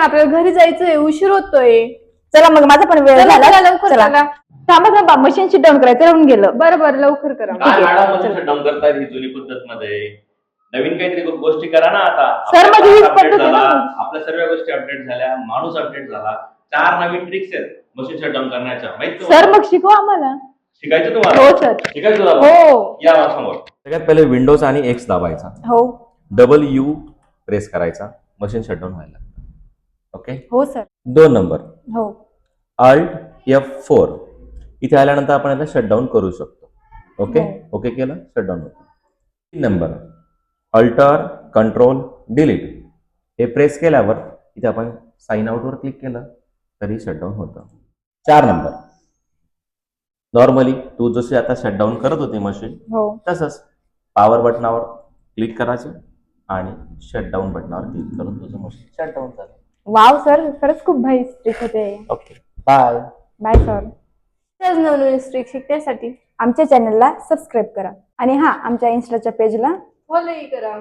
आपल्याला घरी जायचंय, उशीर होतोय. चला मग माझा पण वेळ चला, झाला. चला, लवकर चला. चला. थांबा थांबा, मशीन शटडाऊन करायचं राहून गेलं. बरं बरं, लवकर करा. काय मॅडम मशीन शटडाऊन करतायत ही जुनी पद्धत मध्ये? नवीन काहीतरी गोष्टी करा ना आता. सर, माझी हीच अपडेट पद्धत आहे झाला, ना. आपल्या सर्व गोष्टी अपडेट झाल्या, माणूस अपडेट झाला. 4 नवीन ट्रिक्स आहेत मशीन शटडाऊन करण्याच्या, माहित सर मग शिकवा आम्हाला. शिकायचं तुम्हाला? हो सर. शिकायचं तुला? हो. या समोर. सगळ्यात पहिले विंडोज आणि एक्स दाबायचा, हो W प्रेस करायचा, मशीन शटडाऊन व्हायला. ओके. हो सर. 2 नंबर हो. Alt F4 इथे आल्यानंतर आपण याला शटडाऊन करू शकतो. ओके. ओके केलं, शटडाऊन होतं. 3 नंबर अल्टर कंट्रोल डिलीट हे प्रेस केल्यावर इथे आपण साइन आउट वर क्लिक केलं तरी शटडाऊन होतं. 4 नंबर नॉर्मली तू जशी आता शटडाऊन करत होती मशीन हो. तसंच पॉवर बटनावर क्लिक करायचं आणि शटडाऊन बटनावर क्लिक करून तुझं मशीन शटडाऊन झालं. वाव सर, खरंच खूप भारी ट्रिक होते. Okay, bye. Bye sir. नवनवीन ट्रिक शिकण्यासाठी आमच्या चॅनलला सबस्क्राईब करा आणि हा आमच्या इन्स्टाच्या पेजला फॉलोही करा.